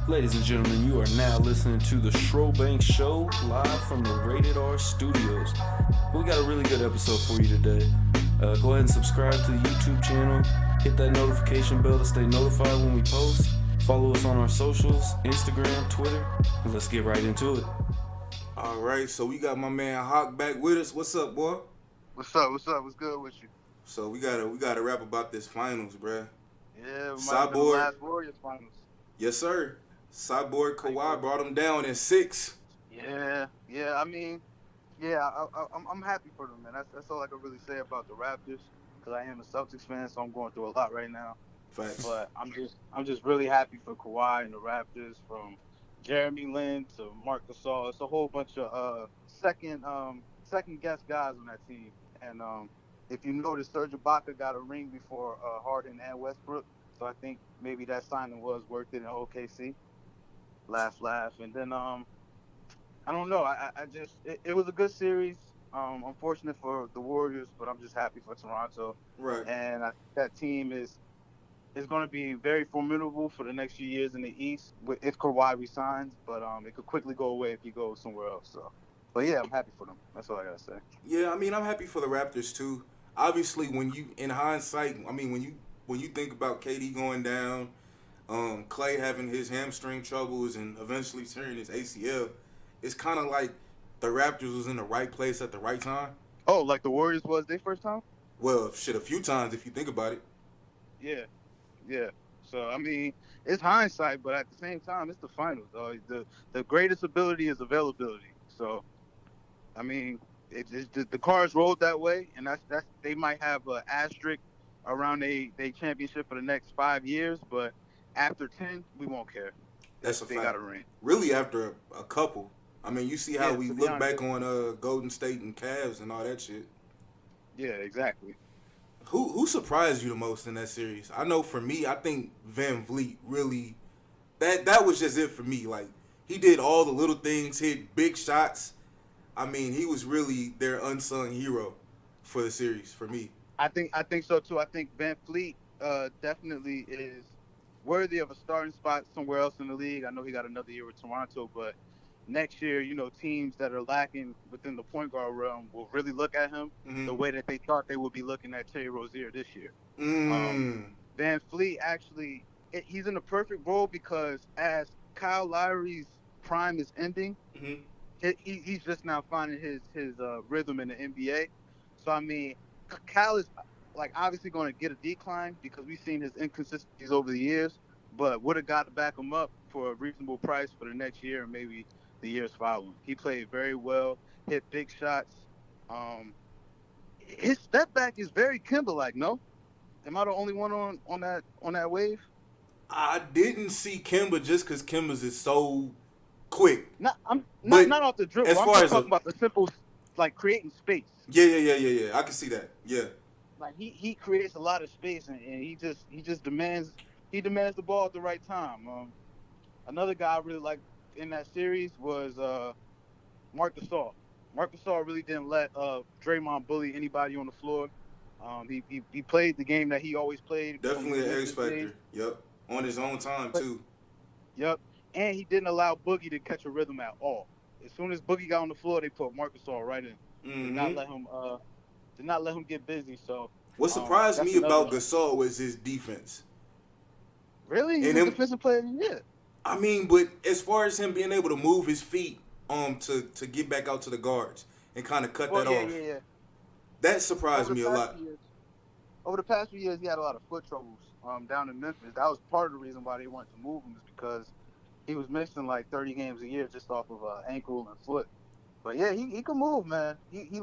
Ladies and gentlemen, you are now listening to the Schrobank Show live from the Rated R Studios. We got a really good episode for you today. Go ahead and subscribe to the YouTube channel. Hit that notification bell to stay notified when we post. Follow us on our socials, Instagram, Twitter, and let's get right into it. All right, so we got my man Hawk back with us. What's up, boy? What's up? What's good with you? So we gotta rap about this finals, bruh. Yeah, it might have been the last Warriors finals. Yes, sir. Cyborg Kawhi brought him down in 6. I'm happy for them, man. That's all I can really say about the Raptors, because I am a Celtics fan, so I'm going through a lot right now. Facts. But I'm just really happy for Kawhi and the Raptors, from Jeremy Lin to Marc Gasol. It's a whole bunch of second guess guys on that team. And if you notice, Serge Ibaka got a ring before Harden and Westbrook, so I think maybe that signing was worth it in OKC. Laugh. And then I don't know. It was a good series. Unfortunate for the Warriors, but I'm just happy for Toronto. Right. And I think that team is going to be very formidable for the next few years in the East if Kawhi resigns. But it could quickly go away if he goes somewhere else. So, but yeah, I'm happy for them. That's all I gotta say. Yeah, I mean, I'm happy for the Raptors too. Obviously, when you in hindsight, I mean, when you think about KD going down, Clay having his hamstring troubles and eventually tearing his ACL, it's kind of like the Raptors was in the right place at the right time. Oh, like the Warriors was their first time? Well, shit, a few times if you think about it. Yeah. So, I mean, it's hindsight, but at the same time, it's the finals. The greatest ability is availability. So, I mean, the cards rolled that way, and that's they might have an asterisk around they championship for the next 5 years, but after 10, we won't care. That's a they fact. Got a ring. Really, after a couple. I mean, you see how we look back on Golden State and Cavs and all that shit. Yeah, exactly. Who surprised you the most in that series? I know for me, I think Van Vliet really that was just it for me. Like, he did all the little things, hit big shots. I mean, he was really their unsung hero for the series for me. I think so too. I think Van Vliet definitely is worthy of a starting spot somewhere else in the league. I know he got another year with Toronto, but next year, teams that are lacking within the point guard realm will really look at him the way that they thought they would be looking at Terry Rozier this year. Van Vliet actually, he's in the perfect role because as Kyle Lowry's prime is ending, he's just now finding his rhythm in the NBA. So, I mean, Kyle is obviously going to get a decline because we've seen his inconsistencies over the years, but would have got to back him up for a reasonable price for the next year and maybe the years following. He played very well, hit big shots. His step back is very Kimba-like, no? Am I the only one on that wave? I didn't see Kimba just because Kimba's is so quick. Not off the dribble. As I'm far just as talking about the simple, creating space. Yeah. I can see that. Yeah. Like he creates a lot of space and he just demands the ball at the right time. Another guy I really liked in that series was Marc Gasol. Marc Gasol really didn't let Draymond bully anybody on the floor. He played the game that he always played. Definitely an X factor. Yep. On his own time too. Yep. And he didn't allow Boogie to catch a rhythm at all. As soon as Boogie got on the floor, they put Marc Gasol right in. Did not let him get busy. So what surprised me about Gasol was his defense. Really? He's a defensive player? Yeah. I mean, but as far as him being able to move his feet to get back out to the guards and kind of cut that off. Yeah. That surprised me a lot. Over the past few years, he had a lot of foot troubles down in Memphis. That was part of the reason why they wanted to move him, is because he was missing 30 games a year just off of ankle and foot. But yeah, he can move, man. He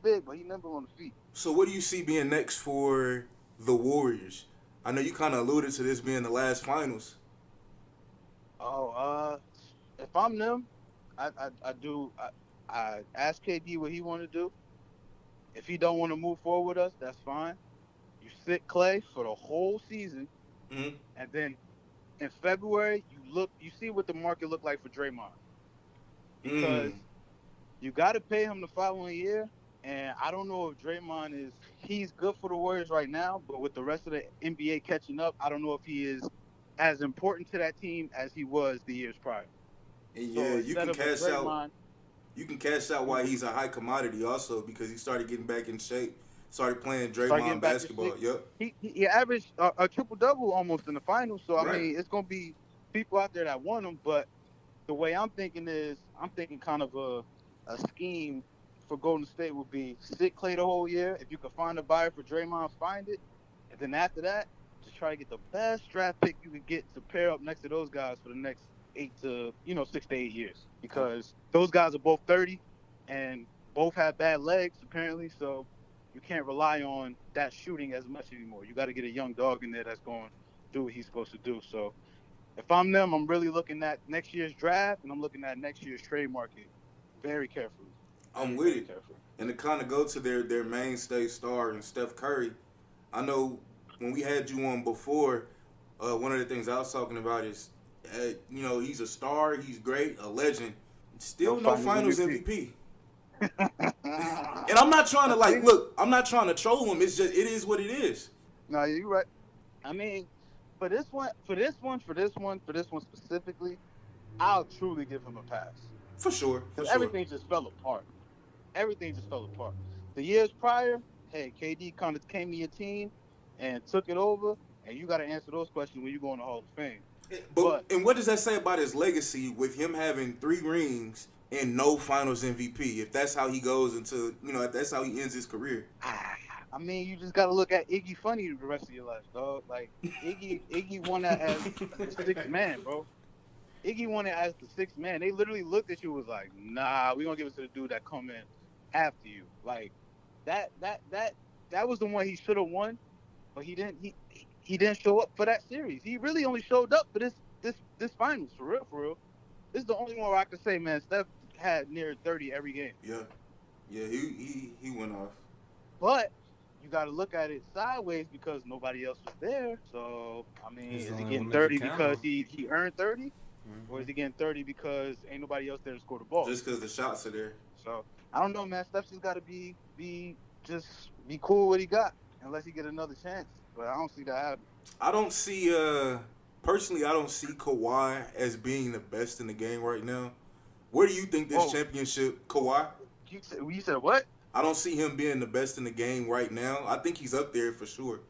big, but he nimble on the feet. So what do you see being next for the Warriors? I know you kind of alluded to this being the last finals. If I'm them, I ask KD what he want to do. If he don't want to move forward with us, that's fine. You sit Clay for the whole season, and then in February you see what the market looked like for Draymond, because you got to pay him the following year. And I don't know if Draymond he's good for the Warriors right now, but with the rest of the NBA catching up, I don't know if he is as important to that team as he was the years prior. And So yeah, you instead can of a cash out. Draymond, You can cash out why he's a high commodity also because he started getting back in shape, started playing start getting Draymond back to basketball. shape. Yep. He averaged a triple double almost in the finals. So I Right. mean, it's gonna be people out there that want him. But the way I'm thinking is, I'm thinking kind of a scheme for Golden State would be sit Clay the whole year. If you can find a buyer for Draymond, find it, and then after that, just try to get the best draft pick you can get to pair up next to those guys for the next 6 to 8 years, because those guys are both 30 and both have bad legs apparently. So you can't rely on that shooting as much anymore. You got to get a young dog in there that's going to do what he's supposed to do. So if I'm them, I'm really looking at next year's draft and I'm looking at next year's trade market very carefully. I'm Very, with very it. carefully. And to kind of go to their mainstay star and Steph Curry, I know when we had you on before, one of the things I was talking about is, he's a star, he's great, a legend, still no finals MVP. And I'm not trying to I'm not trying to troll him. It's just it is what it is. No, you're right. I mean, for this one specifically, I'll truly give him a pass. For sure. Because everything just fell apart. Everything just fell apart. The years prior, hey, KD kind of came to your team and took it over, and you got to answer those questions when you go in the Hall of Fame. But and what does that say about his legacy with him having 3 rings and no Finals MVP? If that's how he goes into, if that's how he ends his career. I mean, you just got to look at Iggy funny the rest of your life, dog. Like Iggy won that as the 6th man, bro. Iggy won it as the 6th man. They literally looked at you and was like, nah, we're going to give it to the dude that come in after you. Like, that was the one he should have won, but he didn't show up for that series. He really only showed up for this finals, for real. This is the only one where I could say, man, Steph had near 30 every game. Yeah. Yeah, he went off. But you got to look at it sideways because nobody else was there. So, I mean, is he getting 30 because he earned 30? Or is he getting 30 because ain't nobody else there to score the ball? Just because the shots are there. So I don't know, man. Steph's just got to be cool with what he got, unless he get another chance. But I don't see that happening. I don't see personally. I don't see Kawhi as being the best in the game right now. Where do you think this championship, Kawhi? You said what? I don't see him being the best in the game right now. I think he's up there for sure.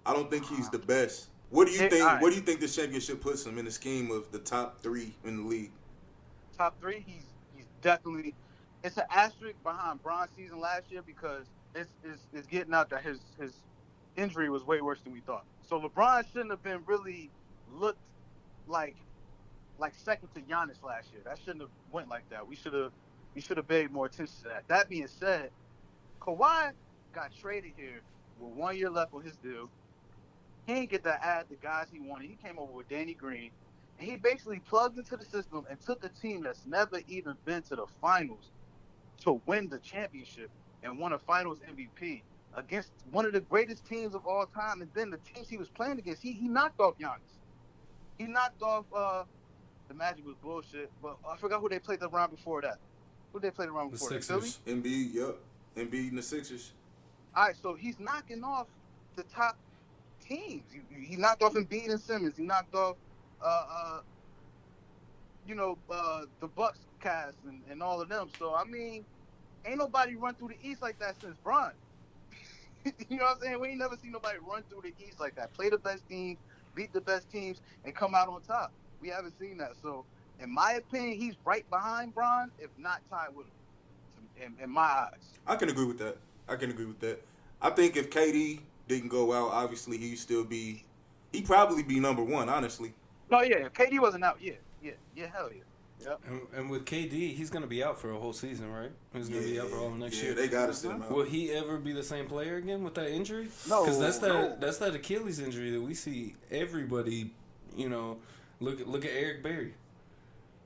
I don't think he's the best. What do you think? Right. What do you think this championship puts him in the scheme of the top 3 in the league? Top 3, he's definitely. It's an asterisk behind Bron's season last year because it's getting out that his injury was way worse than we thought. So LeBron shouldn't have been really looked like second to Giannis last year. That shouldn't have went like that. We should have paid more attention to that. That being said, Kawhi got traded here with 1 year left on his deal. He didn't get to add the guys he wanted. He came over with Danny Green, and he basically plugged into the system and took a team that's never even been to the finals to win the championship and won a finals MVP against one of the greatest teams of all time. And then the teams he was playing against, he knocked off Giannis. He knocked off the Magic was bullshit, but I forgot who they played the round before that. Who they played the round before? The Sixers. Embiid, yep. Embiid and the Sixers. All right, so he's knocking off the top teams. He knocked off Embiid and Simmons. He knocked off, the Bucks cast and all of them. So, I mean, ain't nobody run through the East like that since Bron. You know what I'm saying? We ain't never seen nobody run through the East like that. Play the best teams, beat the best teams, and come out on top. We haven't seen that. So, in my opinion, he's right behind Bron, if not tied with him, in my eyes. I can agree with that. I think if KD didn't go out, obviously he'd probably be number 1, honestly. No, yeah, if KD wasn't out, yeah, hell yeah. Yep. And with KD, he's going to be out for a whole season, right? He's going to be out for all next year. They got to sit him out. Will he ever be the same player again with that injury? No. Because that's that Achilles injury that we see everybody, look at Eric Berry.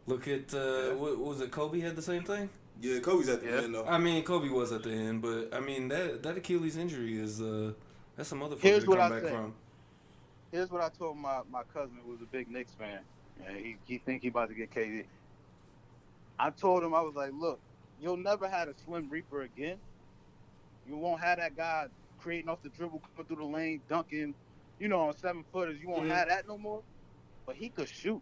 Look at, what was it, Kobe had the same thing? Yeah, Kobe's at the end, though. I mean, Kobe was at the end, but, I mean, that Achilles injury is, that's a motherfucker to come back from. Here's what I told my cousin who was a big Knicks fan. And he think he about to get KD. I told him, I was like, look, you'll never have a Slim Reaper again. You won't have that guy creating off the dribble, coming through the lane, dunking, on 7-footers. You won't have that no more. but he could shoot.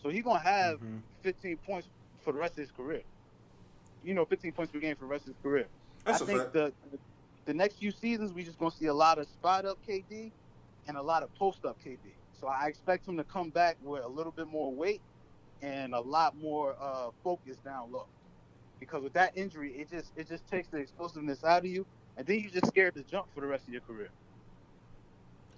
So he's gonna have Mm-hmm. 15 points for the rest of his career. 15 points per game for the rest of his career. I That's a think fact. the next few seasons we just gonna see a lot of spot up KD and a lot of post up KD. So I expect him to come back with a little bit more weight and a lot more focus down low. Because with that injury, it just takes the explosiveness out of you, and then you're just scared to jump for the rest of your career.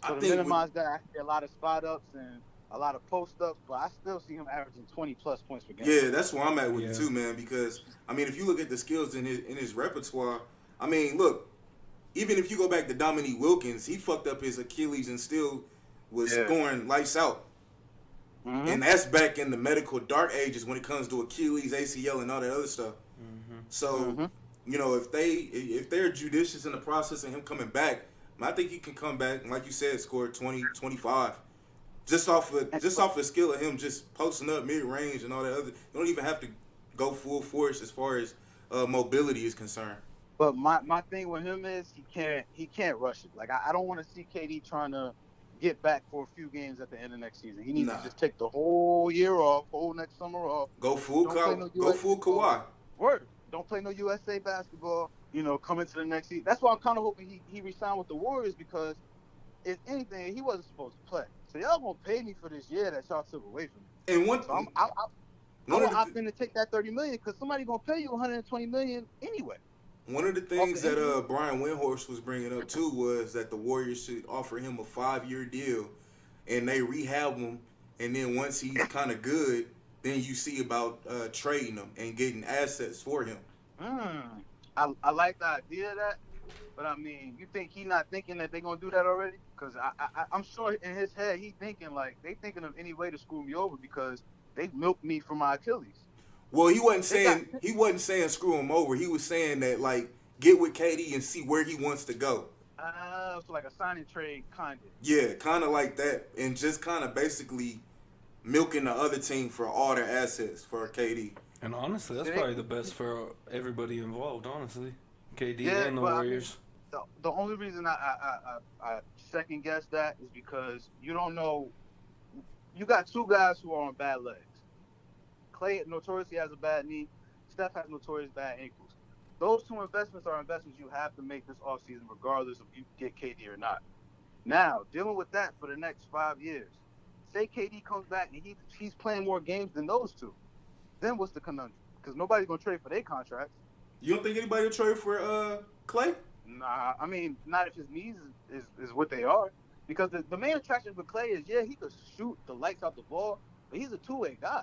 I So to think with, minimize that, I see a lot of spot ups and a lot of post ups, but I still see him averaging 20 plus points per game. yeah, that's where I'm at with Yeah. it too, man. Because I mean, if you look at the skills in his repertoire, I mean, look, even if you go back to Dominique Wilkins, he fucked up his Achilles and still was scoring lights out. Mm-hmm. And that's back in the medical dark ages when it comes to Achilles, ACL, and all that other stuff. Mm-hmm. So, if they're judicious in the process of him coming back, I think he can come back and, like you said, score 20, 25. Just off the skill of him just posting up mid range and all that other. You don't even have to go full force as far as mobility is concerned. But my thing with him is he can't rush it. Like I don't want to see KD trying to get back for a few games at the end of next season. He needs to just take the whole year off, whole next summer off. Go full Kawhi. Word. Don't play no USA basketball. Come into the next season. That's why I'm kind of hoping he re-signed with the Warriors, because if anything, he wasn't supposed to play. So y'all gonna pay me for this year that y'all took away from me. And So I'm opting to take that $30 million because somebody gonna pay you $120 million anyway. One of the things that Brian Windhorst was bringing up too was that the Warriors should offer him a 5-year deal, and they rehab him, and then once he's kind of good, then you see about trading him and getting assets for him. I like the idea of that, but I mean, you think he not thinking that they gonna do that already? Because I'm sure in his head he thinking like they thinking of any way to screw me over because they milked me for my Achilles. Well, he wasn't saying screw him over. He was saying that like get with KD and see where he wants to go. So like a signing trade kind of. Yeah, kind of like that, and just kind of basically milking the other team for all their assets for KD. And honestly, that's probably the best for everybody involved. Honestly, KD and the but Warriors. I mean, the only reason I second guess that is because you don't know. You got two guys who are on bad legs. Clay notoriously has a bad knee. Steph has notorious bad ankles. Those two investments are investments you have to make this offseason regardless of you get KD or not. Now, dealing with that for the next 5 years. Say KD comes back and he's playing more games than those two. Then what's the conundrum? Because nobody's going to trade for their contracts. You don't think anybody will trade for Clay? Nah, I mean, not if his knees is what they are. Because the main attraction with Clay is, he could shoot the lights out the ball, but he's a two-way guy.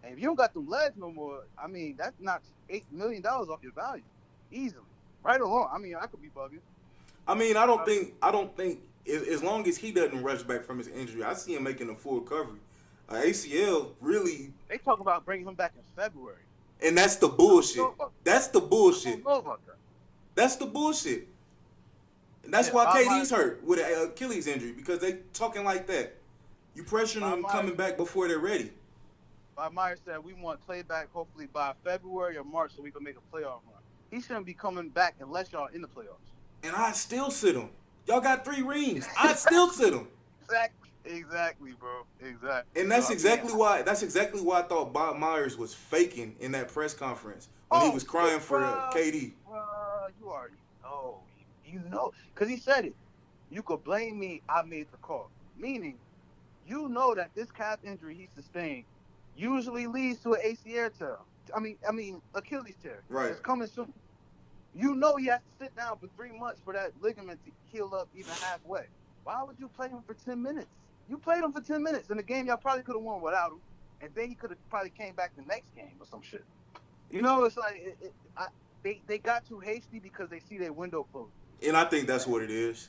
And if you don't got them legs no more, I mean, that knocks $8 million off your value easily. Right or wrong. I mean, I could be bugging. I mean, I don't think as long as he doesn't rush back from his injury, I see him making a full recovery. ACL really. They talk about bringing him back in February. And that's the bullshit. That's the bullshit. I don't know about that. That's the bullshit. And that's why KD's hurt with an Achilles injury, because they talking like that. You pressuring them coming back before they're ready. Bob Myers said we want Clay back hopefully by February or March so we can make a playoff run. He shouldn't be coming back unless y'all in the playoffs. And I still sit him. Y'all got 3 rings. I still sit him. Exactly, bro. Exactly. And that's exactly why I thought Bob Myers was faking in that press conference when he was crying for KD. You already know. You know. Because he said it. You could blame me. I made the call. Meaning, you know that this calf injury he sustained usually leads to an ACL tear. I mean Achilles tear. Right. It's coming soon. You know he has to sit down for 3 months for that ligament to heal up even halfway. Why would you play him for 10 minutes? You played him for 10 minutes in a game y'all probably could have won without him, and then he could have probably came back the next game or some shit. You know, it's like they got too hasty because they see their window closed. And I think that's what it is.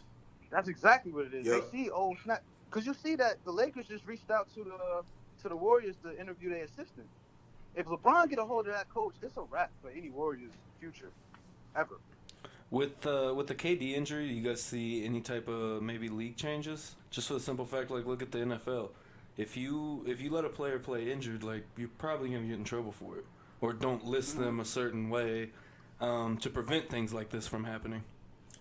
That's exactly what it is. Yep. They see, oh snap, because you see that the Lakers just reached out to the Warriors to interview their assistant. If LeBron get a hold of that coach, it's a wrap for any Warriors future ever. With the KD injury, do you guys see any type of maybe league changes? Just for the simple fact, like look at the NFL. If you let a player play injured, like you're probably gonna get in trouble for it, or don't list them a certain way to prevent things like this from happening.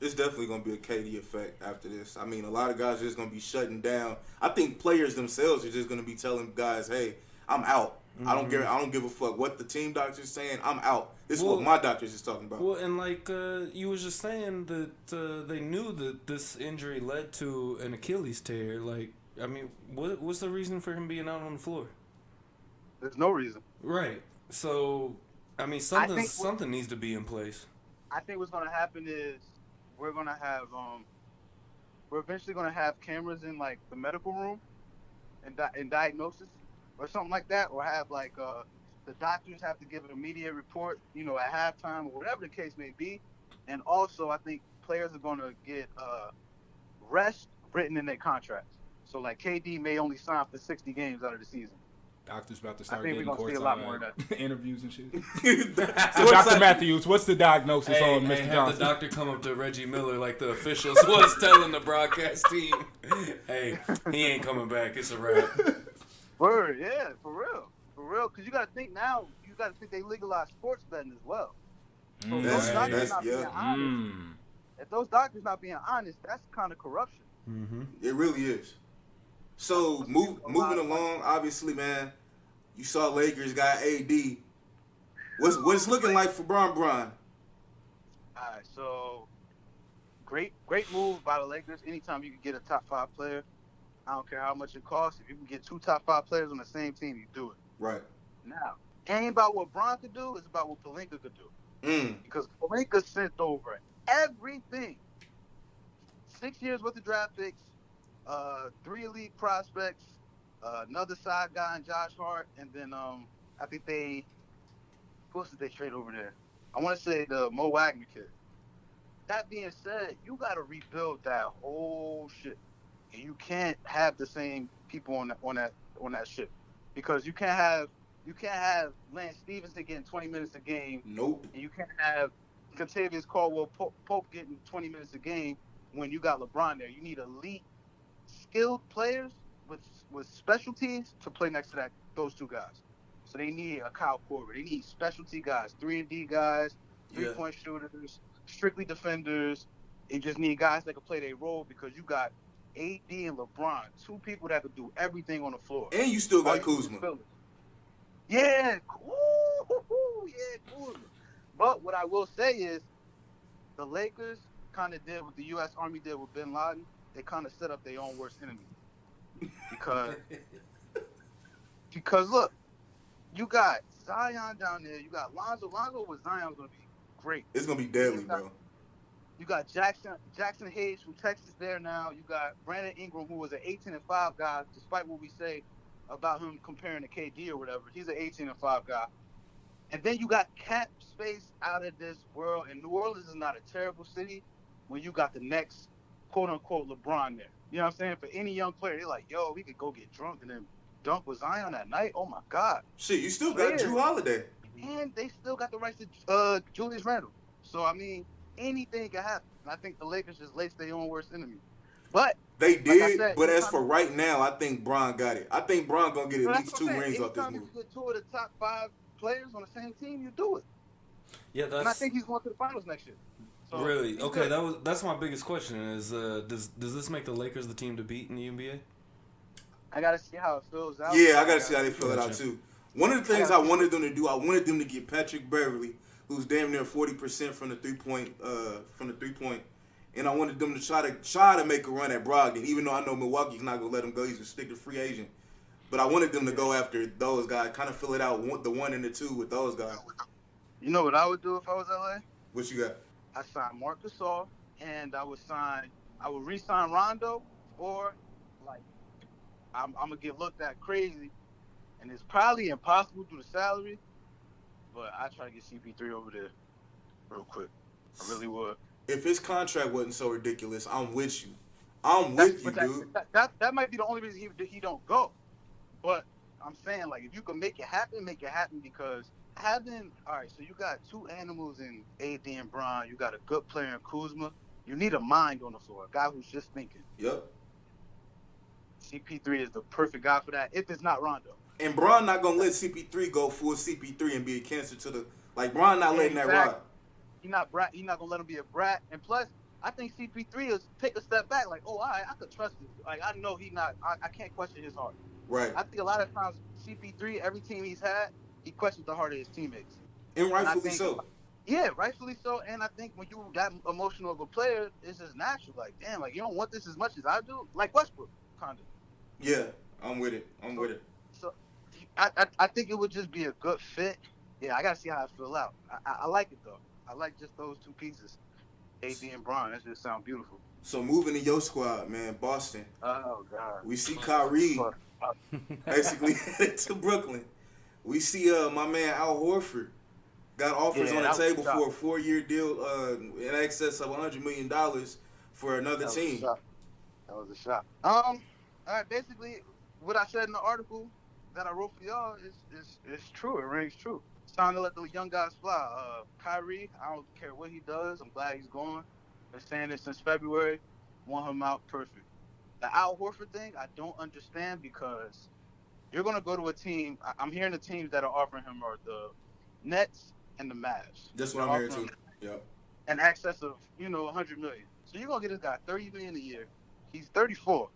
It's definitely going to be a KD effect after this. I mean, a lot of guys are just going to be shutting down. I think players themselves are just going to be telling guys, "Hey, I'm out. I don't care. I don't give a fuck what the team doctor's saying. I'm out. This is what my doctor's is talking about." Well, and like you was just saying that they knew that this injury led to an Achilles tear. Like, I mean, what's the reason for him being out on the floor? There's no reason. Right. So, I mean, something needs to be in place. I think what's gonna happen is we're eventually gonna have cameras in like the medical room and diagnosis or something like that, or have like the doctors have to give an immediate report, at halftime or whatever the case may be. And also, I think players are gonna get rest written in their contracts. So like KD may only sign for 60 games out of the season. Doctor's about to start I think getting we're gonna see a lot more of that. interviews and shit. So, Dr. Matthews, what's the diagnosis on Mr. Have Johnson? the doctor come up to Reggie Miller like the officials was telling the broadcast team, "Hey, he ain't coming back. It's a wrap." Word, yeah, for real. Because you got to think now. You got to think they legalize sports betting as well. So if those doctors not being honest, if those doctors not being honest, that's kind of corruption. Mm-hmm. It really is. So moving along, obviously, man, you saw Lakers got AD. What's looking like for Bron? All right, so great move by the Lakers. Anytime you can get a top 5 player, I don't care how much it costs. If you can get 2 top 5 players on the same team, you do it. Right. Now, it ain't about what Bron could do. It's about what Pelinka could do. Because Pelinka sent over everything. 6 years worth of draft picks. 3 elite prospects, another side guy in Josh Hart, and then I think who else did they trade over there? I want to say the Mo Wagner kid. That being said, you got to rebuild that whole shit, and you can't have the same people on that ship, because you can't have Lance Stevenson getting 20 minutes a game. Nope. And you can't have Contavious Caldwell Pope getting 20 minutes a game when you got LeBron there. You need elite, skilled players with specialties to play next to those 2 guys. So they need a Kyle Korver. They need specialty guys, 3-and-D guys, 3-point shooters, strictly defenders. They just need guys that can play their role, because you got AD and LeBron, 2 people that could do everything on the floor. And you still got Kuzma. Yeah, Kuzma. But what I will say is, the Lakers kind of did what the U.S. Army did with Bin Laden. They kind of set up their own worst enemy. Because look, you got Zion down there. You got Lonzo. Lonzo with Zion is going to be great. It's going to be deadly, bro. You got Jackson Hayes from Texas there now. You got Brandon Ingram, who was an 18-5 guy, despite what we say about him comparing to KD or whatever. He's an 18-5 guy. And then you got cap space out of this world. And New Orleans is not a terrible city when you got the next quote-unquote LeBron there. You know what I'm saying? For any young player, they're like, yo, we could go get drunk and then dunk with Zion that night. Oh, my God. Shit, you still got Drew Holiday. And they still got the rights to Julius Randle. So, I mean, anything can happen. And I think the Lakers just laced their own worst enemy. But they did, like I said, but as for right now, I think Bron got it. I think Bron going to get at least 2 rings off this move. Anytime you get 2 of the top 5 players on the same team, you do it. Yeah, and I think he's going to the finals next year. So, really? Okay, that's my biggest question is, does this make the Lakers the team to beat in the NBA? I got to see how it fills out. Yeah, I got to see how they fill it out, too. One of the things I wanted them to do, I wanted them to get Patrick Beverly, who's damn near 40% from the three-point, and I wanted them to try to make a run at Brogdon, even though I know Milwaukee's not going to let him go. He's a sticker free agent. But I wanted them to go after those guys, kind of fill it out, the 1 and the 2 with those guys. You know what I would do if I was LA? What you got? I signed Marc Gasol, and I would re-sign Rondo, or like I'm gonna get looked at crazy, and it's probably impossible due to salary, but I try to get CP3 over there real quick. I really would. If his contract wasn't so ridiculous, I'm with you. I'm with you, dude. That might be the only reason he don't go. But I'm saying, like, if you can make it happen, because so you got 2 animals in AD and Bron. You got a good player in Kuzma. You need a mind on the floor, a guy who's just thinking. Yep. CP3 is the perfect guy for that, if it's not Rondo. And Bron not going to let CP3 go full CP3 and be a cancer to the – like, Bron not letting that ride. He's not going to let him be a brat. And plus, I think CP3 is take a step back, like, oh, all right, I could trust him. Like, I know he not. I can't question his heart. Right. I think a lot of times CP3, every team he's had, he questions the heart of his teammates. And And I rightfully think, so. yeah, rightfully so. And I think when you that emotional of a player, it's just natural. Like, damn, like you don't want this as much as I do. Like Westbrook, kind of. Yeah, I'm with it. I'm with it. So I think it would just be a good fit. Yeah, I gotta see how I feel out. I like it though. I like just those two pieces, AD and Bron. That just sound beautiful. So moving to your squad, man, Boston. Oh God. We see Kyrie basically headed to Brooklyn. We see my man Al Horford got offers on the table for a 4-year deal in excess of $100 million for another team. That was a shot. All right, basically what I said in the article that I wrote for y'all is true. It rings true. It's time to let the young guys fly. Kyrie, I don't care what he does. I'm glad he's gone. Been saying it since February. Want him out, perfect. The Al Horford thing, I don't understand because you're going to go to a team. I'm hearing the teams that are offering him are the Nets and the Mavs. That's what I'm hearing too. Yep. In excess of, $100 million. So you're going to get this guy $30 million a year. He's 34.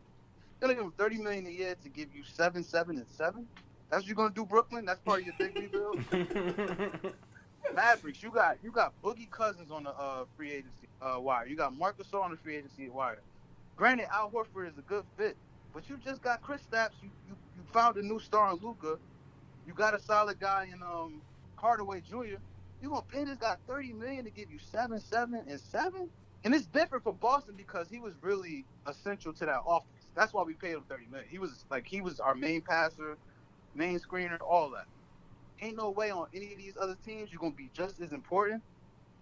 You're going to give him $30 million a year to give you 7, 7, and 7? That's what you're going to do, Brooklyn? That's part of your big rebuild? Mavericks, you got Boogie Cousins on the free agency wire. You got Marc Gasol on the free agency wire. Granted, Al Horford is a good fit, but you just got Kristaps. You found a new star in Luka. You got a solid guy in Hardaway Jr. You gonna pay this guy $30 million to give you 7, 7, and 7? And it's different for Boston because he was really essential to that offense. That's why we paid him $30 million. He was our main passer, main screener, all that. Ain't no way on any of these other teams you're gonna be just as important.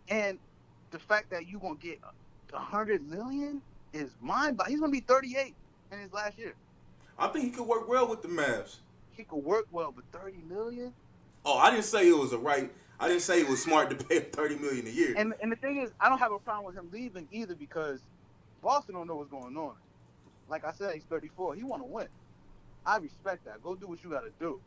And the fact that you're gonna get $100 million is mind-boggling. He's gonna be 38 in his last year. I think he could work well with the Mavs. He could work well, but $30 million. Oh, I didn't say it was I didn't say it was smart to pay him $30 million a year. And the thing is, I don't have a problem with him leaving either because Boston don't know what's going on. Like I said, he's 34. He want to win. I respect that. Go do what you got to do.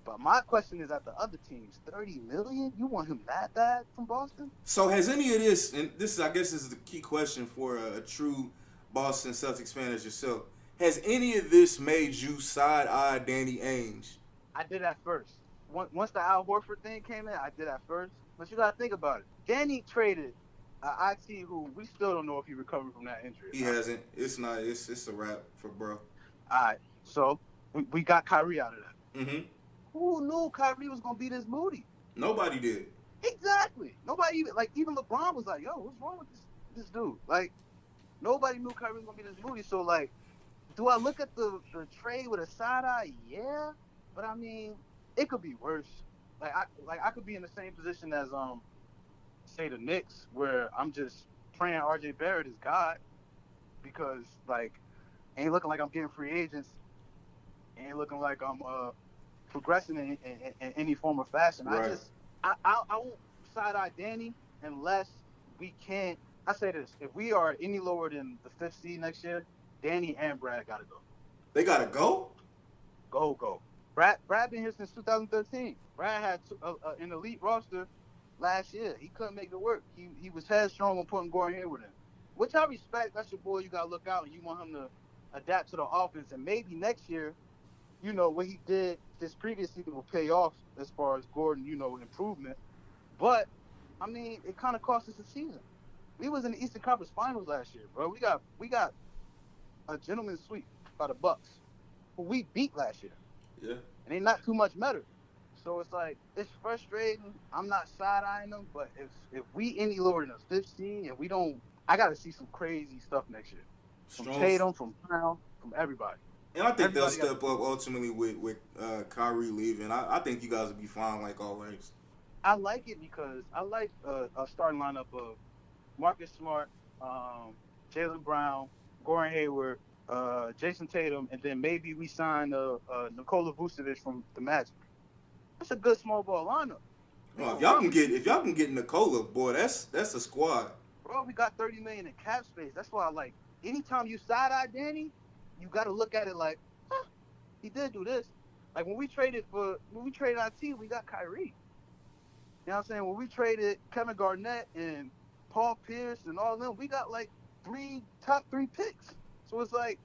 But my question is at the other teams, $30 million? You want him that bad from Boston? So has any of this, and I guess this is the key question for a true Boston Celtics fan as yourself, has any of this made you side-eye Danny Ainge? I did at first. Once the Al Horford thing came in, I did at first. But you got to think about it. Danny traded IT who we still don't know if he recovered from that injury. He hasn't. It's not. It's a wrap for bro. All right. So we got Kyrie out of that. Mm-hmm. Who knew Kyrie was going to be this moody? Nobody did. Exactly. Nobody even LeBron was like, yo, what's wrong with this dude? Like, nobody knew Kyrie was going to be this moody. So, like, do I look at the trade with a side eye? Yeah. But, I mean, it could be worse. I could be in the same position as, say, the Knicks, where I'm just praying R.J. Barrett is God because, like, ain't looking like I'm getting free agents. Ain't looking like I'm progressing in any form or fashion. Right. I won't side-eye Danny unless we can't. I say this: if we are any lower than the 5th seed next year, Danny and Brad gotta go. They gotta go. Go. Brad been here since 2013. Brad had an elite roster last year. He couldn't make it work. He was headstrong on putting Gordon Hayward in, which I respect. That's your boy. You gotta look out, and you want him to adapt to the offense. And maybe next year, what he did this previous season will pay off as far as Gordon, improvement. But, I mean, it kind of cost us a season. We was in the Eastern Conference Finals last year, bro. We got a gentleman's sweep by the Bucks, who we beat last year. Yeah. And they not too much better. So it's like, it's frustrating. I'm not side-eyeing them, but if we any lower than a 5th seed and we don't, I got to see some crazy stuff next year. From Tatum, from Brown, from everybody. And I think they'll step up ultimately with Kyrie leaving. I think you guys will be fine like always. I like it because I like a starting lineup of Marcus Smart, Jaylen Brown, Gordon Hayward, Jason Tatum, and then maybe we sign Nikola Vucevic from the Magic. That's a good small ball lineup. Well, if y'all can get Nikola, boy, that's a squad. Bro, we got $30 million in cap space. That's why I like anytime you side-eye Danny, you got to look at it like, he did do this. Like when we traded IT, we got Kyrie. You know what I'm saying? When we traded Kevin Garnett and Paul Pierce and all of them, we got like top three picks. So it's like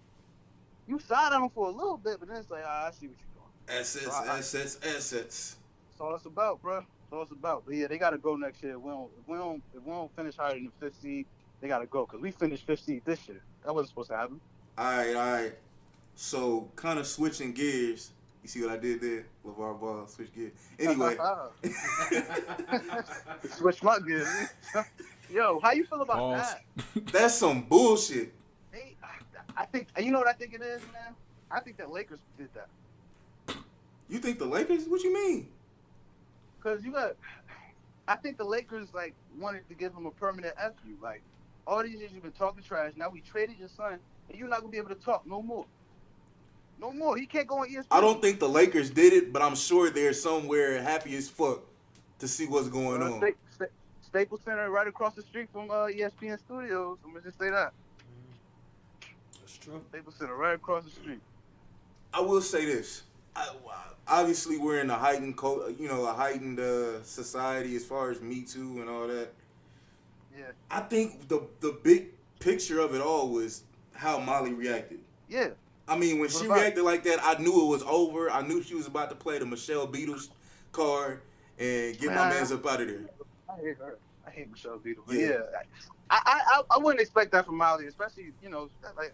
you side on him for a little bit, but then it's like, I see what you're doing. Assets. That's all it's about, bro. That's all it's about. But yeah, they gotta go next year. If we don't finish higher than the 5th seed, they gotta go because we finished 5th seed this year. That wasn't supposed to happen. All right. So kind of switching gears. You see what I did there? LeVar Ball, switch gears. Anyway. Switch my gears. Yo, how you feel about that? That's some bullshit. I think, you know what I think it is, man? I think the Lakers did that. You think the Lakers? What you mean? Because I think the Lakers, like, wanted to give him a permanent FU. Like, all these years you've been talking trash. Now we traded your son, and you're not going to be able to talk no more. No more. He can't go on ESPN. I don't think the Lakers did it, but I'm sure they're somewhere happy as fuck to see what's going on. Staples Center right across the street from ESPN Studios. I'm going to just say that. That's true. Staples Center right across the street. I will say this. Obviously, we're in a heightened, society as far as Me Too and all that. Yeah. I think the big picture of it all was how Molly reacted. Yeah. I mean, when she reacted like that, I knew it was over. I knew she was about to play the Michelle Beatles card and get my mans up out of there. I hate her. I hate Michelle Beatles. Yeah. I wouldn't expect that from Molly, especially, like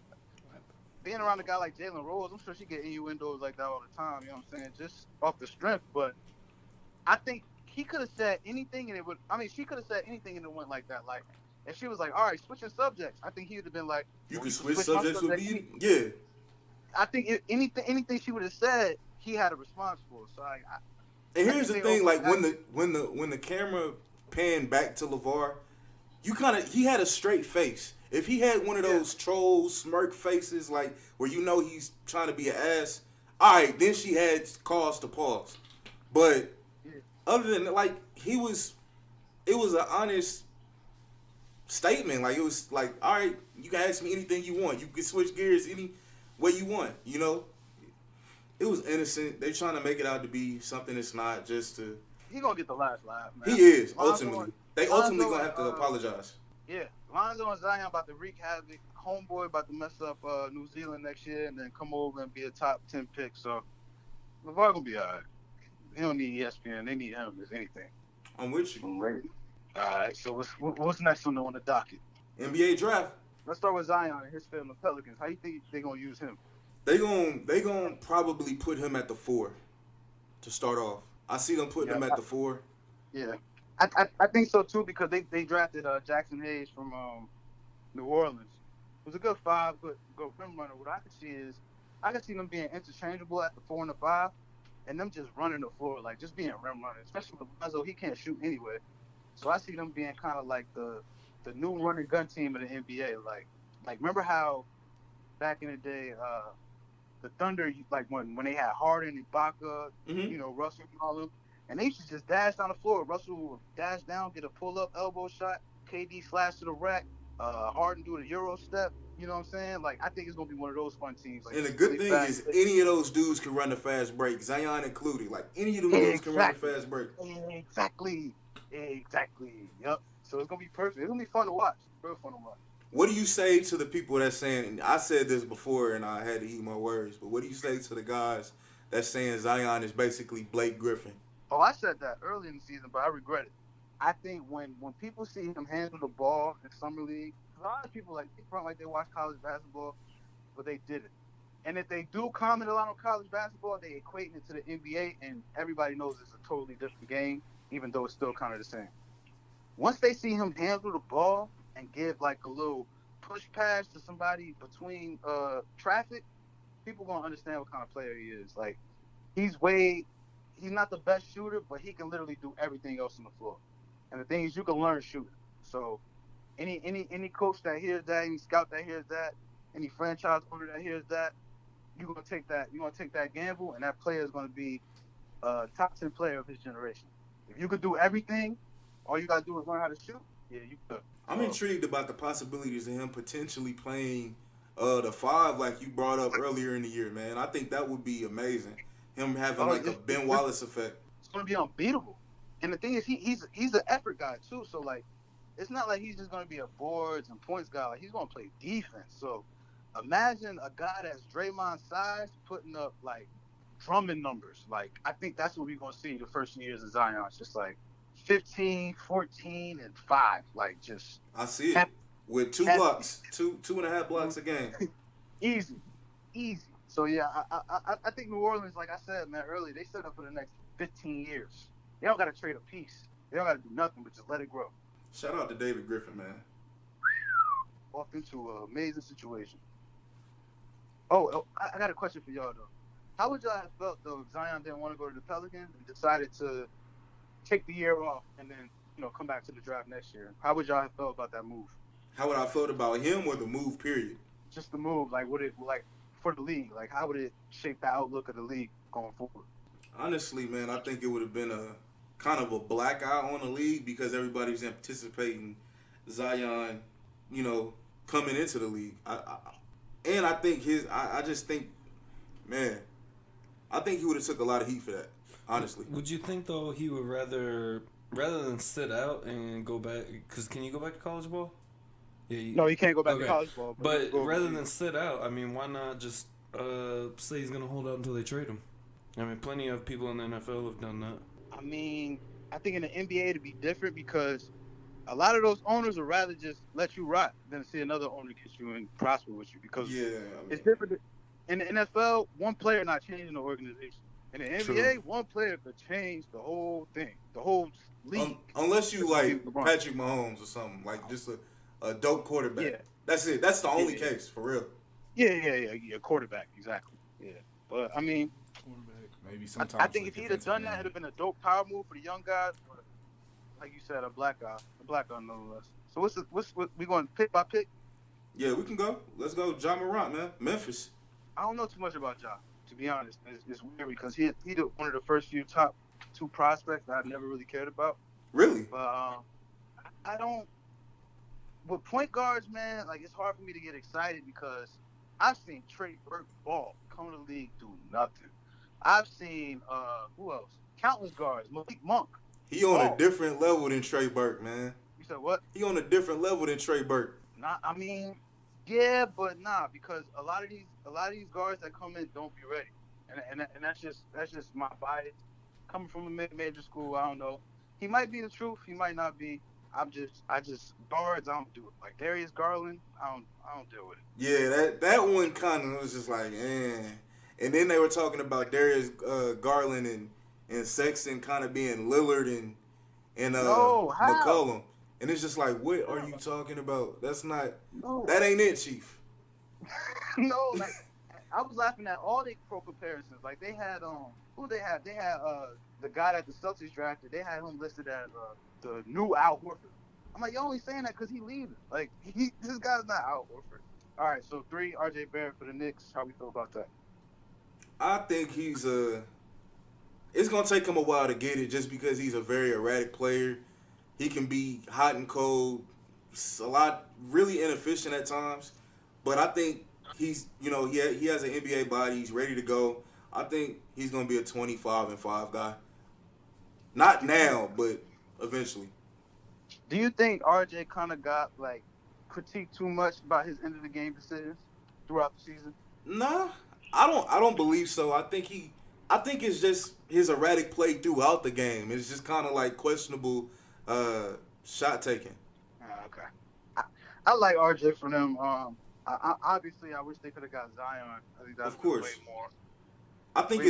being around a guy like Jalen Rose. I'm sure she get innuendos like that all the time, you know what I'm saying? Just off the strength. But I think he could have said anything and she could have said anything and it went like that. Like, if she was like, all right, switching subjects, I think he would have been like, you can switch subjects with me? Yeah. I think anything she would have said, he had a response for. So and here's the thing, like when the camera panned back to LeVar, he had a straight face. If he had one of those troll smirk faces, like where he's trying to be an ass, all right, then she had cause to pause. But other than like it was an honest statement. Like it was like, all right, you can ask me anything you want. You can switch gears any way you want. It was innocent. They trying to make it out to be something it's not. Just to he gonna get the last laugh, man. He is ultimately. They ultimately gonna have to apologize. Yeah, Lonzo and Zion about to wreak havoc. Homeboy about to mess up New Zealand next year and then come over and be a top 10 pick. So LeVar gonna be all right. They don't need ESPN. They need him as anything. I'm with you. I'm ready. All right. So what's next on the docket? NBA draft. Let's start with Zion and his fit in the Pelicans. How you think they gonna use him? They gonna probably put him at the 4 to start off. I see them putting him at the 4. Yeah. I think so too because they drafted Jackson Hayes from New Orleans. It was a good 5, good rim runner. What I could see is I could see them being interchangeable at the 4 and the 5, and them just running the floor, like just being rim runners. Especially with Lonzo, he can't shoot anyway. So I see them being kind of like the new running gun team of the NBA. Like remember how back in the day the Thunder, like when they had Harden, Ibaka, Russell and all them. And they used to just dash down the floor. Russell would dash down, get a pull-up elbow shot. KD slash to the rack. Harden do the Euro step. You know what I'm saying? Like, I think it's going to be one of those fun teams. Like, and the good thing is any of those dudes can run the fast break. Zion included. Like, any of them dudes can run the fast break. Exactly. Yep. So it's going to be perfect. It's going to be fun to watch. Real fun to watch. What do you say to the people that's saying, and I said this before and I had to eat my words, but what do you say to the guys that's saying Zion is basically Blake Griffin? Oh, I said that early in the season, but I regret it. I think when people see him handle the ball in summer league, a lot of people they front like they watch college basketball, but they didn't. And if they do comment a lot on college basketball, they equate it to the NBA, and everybody knows it's a totally different game, even though it's still kind of the same. Once they see him handle the ball and give like a little push pass to somebody between traffic, people gonna understand what kind of player he is. Like he's not the best shooter, but he can literally do everything else on the floor. And the thing is, you can learn shooting. So any coach that hears that, any scout that hears that, any franchise owner that hears that, you're gonna take that gamble, and that player is gonna be a top 10 player of his generation. If you could do everything, all you gotta do is learn how to shoot. Yeah, you could. I'm intrigued about the possibilities of him potentially playing the 5 like you brought up earlier in the year, man. I think that would be amazing. Him having a Ben Wallace effect. It's gonna be unbeatable. And the thing is, he's an effort guy too. So like, it's not like he's just gonna be a boards and points guy. Like he's gonna play defense. So imagine a guy that's Draymond size putting up like Drummond numbers. Like I think that's what we're gonna see the first years of Zion. It's just like 15, 14, and 5. Like just I see it with 2 blocks, 2.5 blocks a game. Easy. So yeah, I think New Orleans, like I said, man, earlier, they set up for the next 15 years. They don't got to trade a piece. They don't got to do nothing but just let it grow. Shout out to David Griffin, man. Off into an amazing situation. Oh, I got a question for y'all though. How would y'all have felt though if Zion didn't want to go to the Pelicans and decided to take the year off and then come back to the draft next year? How would y'all have felt about that move? How would I felt about him or the move? Period. Just the move, like would it like for the league? Like how would it shape the outlook of the league going forward? Honestly, man, I think it would have been a kind of a black eye on the league because everybody's anticipating Zion, coming into the league. I think he would have took a lot of heat for that. Honestly, would you think though he would rather than sit out and go back? Because can you go back to college ball? Yeah, no, he can't go back to college ball. But rather than sit out, I mean, why not just say he's gonna hold out until they trade him? I mean, plenty of people in the NFL have done that. I mean, I think in the NBA it'd be different because a lot of those owners would rather just let you rot than see another owner get you and prosper with you because it's different. In the NFL, one player not changing the organization. In the NBA, one player could change the whole thing, the whole league. Unless you like Patrick Mahomes or something, like just a dope quarterback. Yeah. That's it. That's the only case, for real. Yeah. Quarterback, exactly. Yeah. But, I mean, quarterback, maybe sometimes. I think if he'd have done that, it'd have been a dope power move for the young guys. But, like you said, a black guy no less. So what's we going pick by pick? Yeah, we can go. Let's go. Ja Morant, man. Memphis. I don't know too much about Ja, to be honest. It's weird because he one of the first few top 2 prospects that I never really cared about. Really? But I don't. With point guards, man, like it's hard for me to get excited because I've seen Trey Burke ball come to the league do nothing. I've seen who else? Countless guards. Malik Monk. He on a different level than Trey Burke, man. You said what? He on a different level than Trey Burke. Yeah, but nah, because a lot of these guards that come in don't be ready, and that's just my bias. Coming from a mid-major school, I don't know. He might be the truth, he might not be. I just guards, I don't do it. Like Darius Garland, I don't deal with it. Yeah, that one kind of was just like, eh. And then they were talking about Darius Garland and Sexton kind of being Lillard and McCollum. And it's just like, what are you talking about? That's not. No. That ain't it, Chief. No, like I was laughing at all the pro comparisons. Like they had who they had? They had the guy that the Celtics drafted. They had him listed as the new Al Horford. I'm like, you only saying that because he leaving. Like this guy's not Al Horford. All right, so 3 R.J. Barrett for the Knicks. How we feel about that? I think he's it's gonna take him a while to get it, just because he's a very erratic player. He can be hot and cold, a lot really inefficient at times. But I think he's, he has an NBA body. He's ready to go. I think he's going to be a 25-5 guy. Not now, but eventually. Do you think RJ kind of got, like, critiqued too much about his end-of-the-game decisions throughout the season? Nah, I don't believe so. I think it's just his erratic play throughout the game. It's just kind of like questionable shot taking. Okay. I like RJ for them. Obviously, I wish they could have got Zion. I think that's way more. I think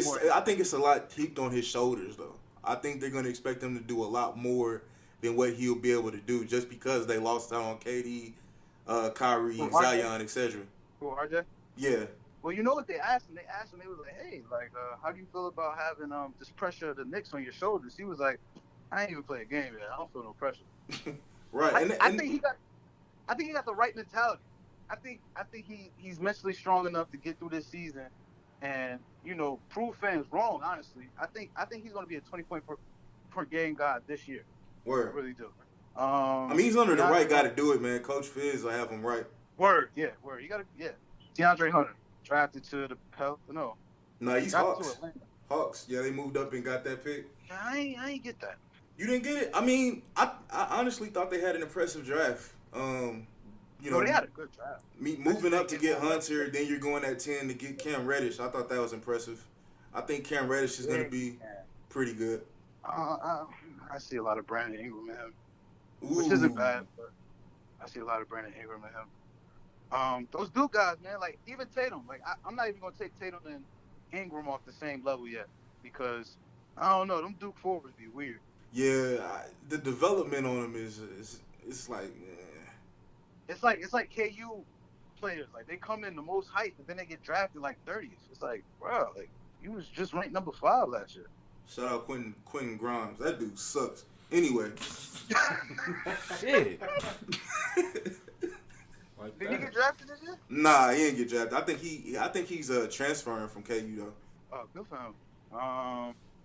it's a lot heaped on his shoulders, though. I think they're going to expect him to do a lot more than what he'll be able to do, just because they lost out on KD, Kyrie, Zion, etc. Who, RJ? Yeah. Well, you know what they asked him? They was like, hey, like, how do you feel about having this pressure of the Knicks on your shoulders? He was like, I ain't even play a game yet. I don't feel no pressure. Right. I think he got the right mentality. I think he's mentally strong enough to get through this season and, prove fans wrong, honestly. I think he's going to be a 20-point per game guy this year. Word. I really do. He's under the right guy to do it, man. Coach Fizz will have him right. Word. You got to, DeAndre Hunter, drafted to the No, he's Hawks. Hawks. Yeah, they moved up and got that pick. I ain't get that. You didn't get it? I mean, I honestly thought they had an impressive draft. You know, they had a good draft. Moving up to get Hunter, then you're going at 10 to get Cam Reddish. I thought that was impressive. I think Cam Reddish is going to be pretty good. I see a lot of Brandon Ingram in him, Ooh. which isn't bad, but I see a lot of Brandon Ingram in him. Those Duke guys, man, like even Tatum, like I'm not even gonna take Tatum and Ingram off the same level yet because I don't know, them Duke forwards be weird. Yeah, the development on him is it's like. It's like KU players, like they come in the most hype, and then they get drafted like 30s. It's like, bro, like you was just ranked number 5 last year. Shout out Quentin Grimes. That dude sucks. Anyway. Shit. Did he get drafted this year? Nah, he didn't get drafted. I think he's transferring from KU though. Oh, good for him.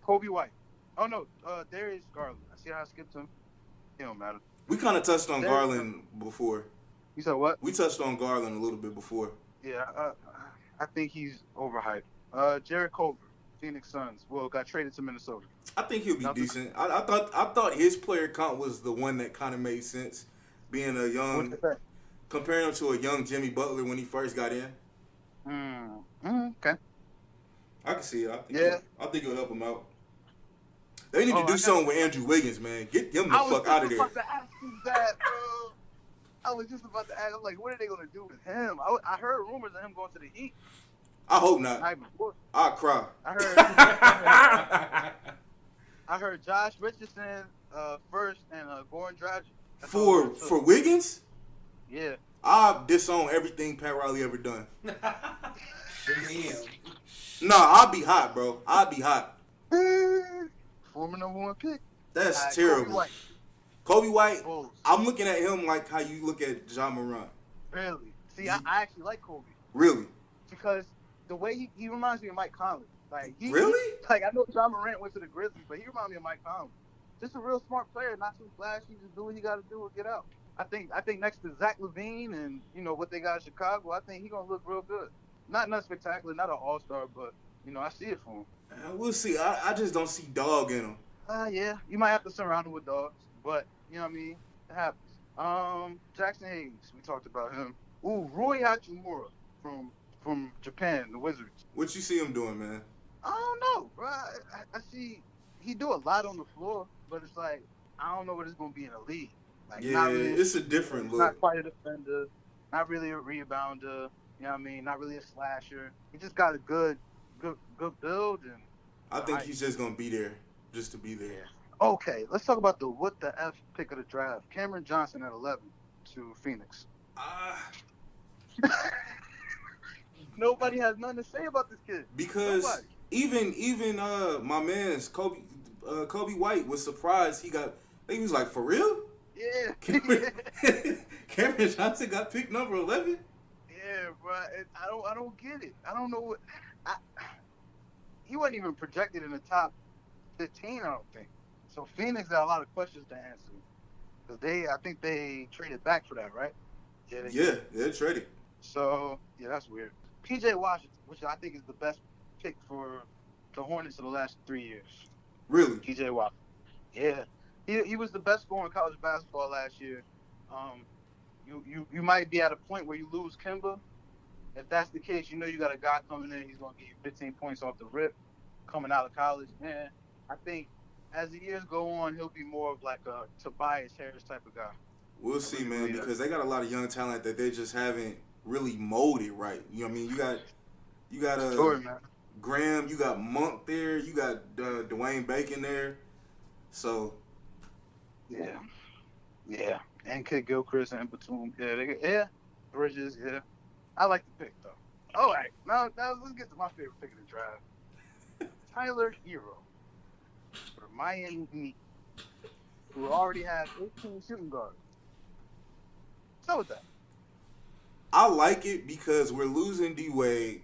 Kobe White. Oh no, Darius Garland. I see how I skipped him. It don't matter. We kind of touched on Garland before. You said what? We touched on Garland a little bit before. Yeah, I think he's overhyped. Jared Culver, Phoenix Suns. Well, got traded to Minnesota. I think he'll be decent. I thought his player count was the one that kind of made sense, being a young, comparing him to a young Jimmy Butler when he first got in. Okay. I can see it. I think it'll help him out. They need to do something with Andrew Wiggins, man. Get him the fuck out of there. I was just about to ask you that, bro. I was just about to ask. I'm like, what are they going to do with him? I heard rumors of him going to the Heat. I hope not. I'll cry. I heard Josh Richardson first and Goran Dragic. For Wiggins? Yeah. I'll disown everything Pat Riley ever done. Nah, I'll be hot, bro. I'll be hot. Former number 1 pick. That's terrible. Kobe White, I'm looking at him like how you look at Ja Morant. Really? See, I actually like Kobe. Really? Because the way he reminds me of Mike Conley. Like really? Like I know Ja Morant went to the Grizzlies, but he reminds me of Mike Conley. Just a real smart player, not too flashy. Just do what he got to do and get out. I think next to Zach LaVine and you know what they got in Chicago, I think he's gonna look real good. Not spectacular, not an all-star, but you know I see it for him. We'll see. I just don't see dog in him. Yeah, you might have to surround him with dogs, but you know what I mean. It happens. Jackson Hayes, we talked about him. Ooh, Rui Hachimura from Japan, the Wizards. What you see him doing, man? I don't know, bro. I see he do a lot on the floor, but it's like I don't know what it's gonna be in the league. Like, yeah, really, it's a different look. Not quite a defender, not really a rebounder. You know what I mean? Not really a slasher. He just got a good build, and I think he's just gonna be there just to be there. Yeah. Okay, let's talk about the what the F pick of the draft. Cameron Johnson at 11 to Phoenix. Nobody has nothing to say about this kid. Because even my man's Kobe White was surprised he got. He was like, for real? Yeah. Cameron Johnson got picked number 11. Yeah, bro. I don't get it. I don't know what. He wasn't even projected in the top 15. I don't think. So Phoenix got a lot of questions to answer. Cause I think they traded back for that, right? Yeah, they traded. So yeah, that's weird. PJ Washington, which I think is the best pick for the Hornets in the last 3 years. Really? PJ Washington. Yeah. He was the best scorer in college basketball last year. You might be at a point where you lose Kemba. If that's the case, you know you got a guy coming in. He's going to give you 15 points off the rip coming out of college. Man, I think as the years go on, he'll be more of like a Tobias Harris type of guy. We'll see, man, because they got a lot of young talent that they just haven't really molded right. You know what I mean? You got Graham, you got Monk there, you got Dwayne Bacon there. So yeah, and Kid Gilchrist and Batum, Bridges, yeah. I like the pick though. All right, now let's get to my favorite pick of the draft. Tyler Hero for Miami Heat, who already has 18 shooting guards. So with that, I like it because we're losing D-Wade.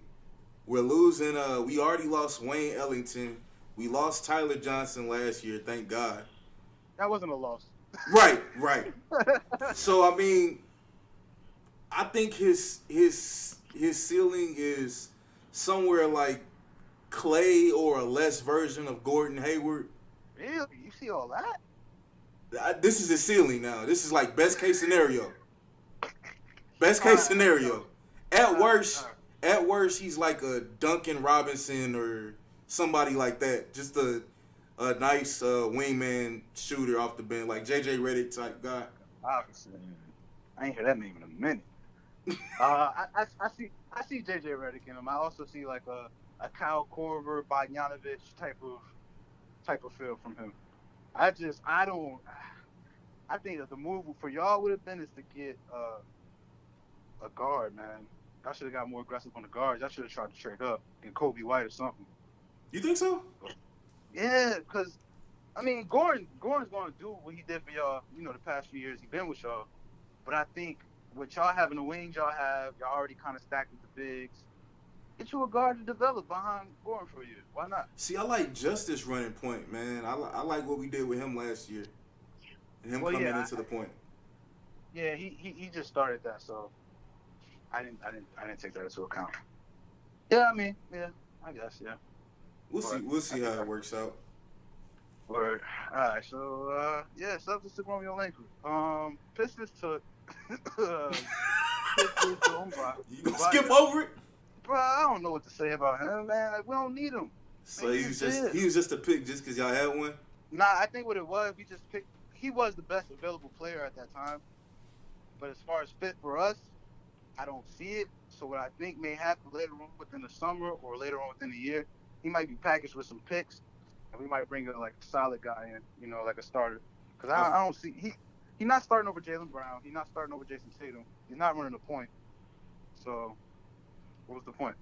We're losing. We already lost Wayne Ellington. We lost Tyler Johnson last year. Thank God. That wasn't a loss. Right. So I mean, I think his ceiling is somewhere like Clay or a less version of Gordon Hayward. Really? You see all that? This is his ceiling now. This is like best case scenario. Best case scenario. At worst, he's like a Duncan Robinson or somebody like that. Just a nice wingman shooter off the bench, like JJ Redick type guy. Obviously, I ain't heard that name in a minute. I see JJ Redick in him. I also see like a Kyle Korver, Bogdanovich type of feel from him. I think that the move for y'all would have been is to get a guard, man. Y'all should have got more aggressive on the guards. Y'all should have tried to trade up and Kobe White or something. You think so? Yeah, because I mean, Gordon's going to do what he did for y'all. You know, the past few years he's been with y'all. But I think with y'all having the wings y'all already kind of stacked with the bigs. Get you a guard to develop behind Gordon for you. Why not? See, I like Justice running point, man. I like what we did with him last year. And him coming into the point. Yeah, he just started that, so I didn't take that into account. Yeah, I mean, yeah, I guess, yeah. We'll see how it works out. Word. All right, so Celtics took Romeo Langford. Pistons took. You gonna skip over it? Bro, I don't know what to say about him, man. Like, we don't need him. So he was just a pick just because y'all had one? Nah, I think what it was, we just picked. He was the best available player at that time. But as far as fit for us, I don't see it. So what I think may happen later on within the summer or later on within the year, he might be packaged with some picks, and we might bring in like a solid guy in, you know, like a starter. Because I don't see he's not starting over Jaylen Brown. He's not starting over Jason Tatum. He's not running the point. So what was the point?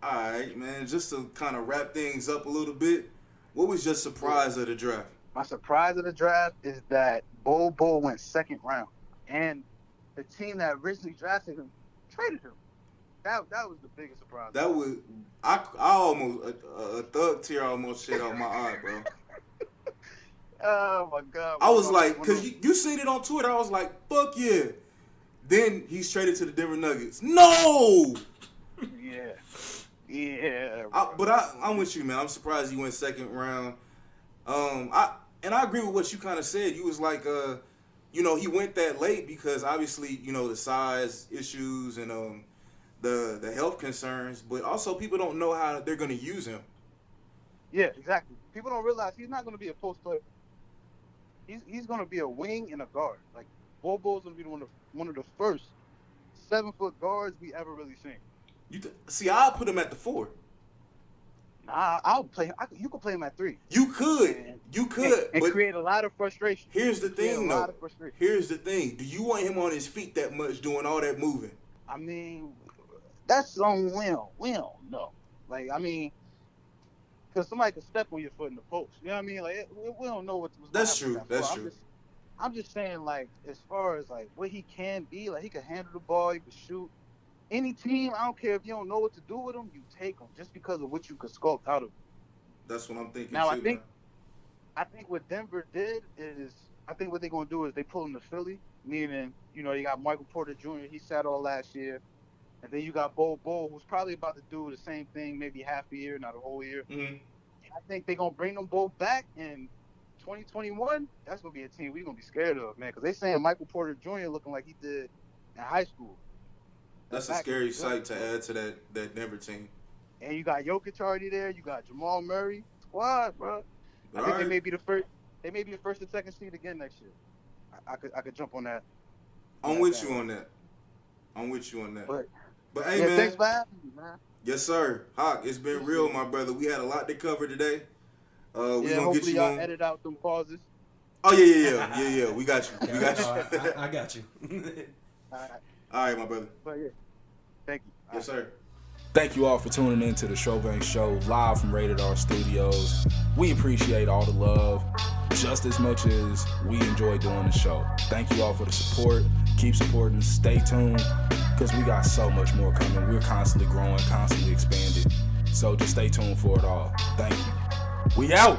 All right, man. Just to kind of wrap things up a little bit, what was your surprise of the draft? My surprise of the draft is that Bol Bol went second round, and the team that originally drafted him traded him. That was the biggest surprise. That was I almost a thug tear almost shed out my eye, bro. Oh my God! I was like, cause you seen it on Twitter. I was like, fuck yeah. Then he's traded to the Denver Nuggets. No. Yeah. I'm with you, man. I'm surprised he went second round. I agree with what you kind of said. You was like, you know, he went that late because obviously, you know, the size issues and the health concerns, but also people don't know how they're going to use him. Yeah, exactly. People don't realize he's not going to be a post player. He's going to be a wing and a guard. Like, Bol Bol's going to be one of the first 7-foot guards we ever really seen. See, I'll put him at the 4. Nah, I'll play. You could play him at 3. You could, and but create a lot of frustration. Here's the thing, though. Here's the thing. Do you want him on his feet that much, doing all that moving? I mean, that's on Will. We don't know. Like, I mean, because somebody could step on your foot in the post. You know what I mean? Like, we don't know what's going to happen. That's true. I'm just saying, like, as far as like what he can be, like he can handle the ball, he can shoot. Any team, I don't care if you don't know what to do with them, you take them just because of what you could sculpt out of them. That's what I'm thinking. Now, too, I think what Denver did is, I think what they're going to do is they pull him to Philly, meaning, you know, you got Michael Porter Jr., he sat all last year, and then you got Bol Bol, who's probably about to do the same thing, maybe half a year, not a whole year. Mm-hmm. I think they're going to bring them both back in 2021. That's going to be a team we're going to be scared of, man, because they saying Michael Porter Jr. looking like he did in high school. That's a scary sight to add to that Denver team. And you got Jokic already there. You got Jamal Murray. Squad, bro. I think they may be the first. They may be the first and second seed again next year. I could jump on that. I'm with you on that. But hey, man. Thanks for having me, man. Yes, sir. Hawk, it's been real, my brother. We had a lot to cover today. We gonna get you y'all on. Edit out them pauses. Oh yeah. We got you. I got you. All right, my brother. But yeah, thank you. Yes, sir. Thank you all for tuning in to the Showbank Show live from Rated R Studios. We appreciate all the love just as much as we enjoy doing the show. Thank you all for the support. Keep supporting. Stay tuned because we got so much more coming. We're constantly growing, constantly expanding. So just stay tuned for it all. Thank you. We out.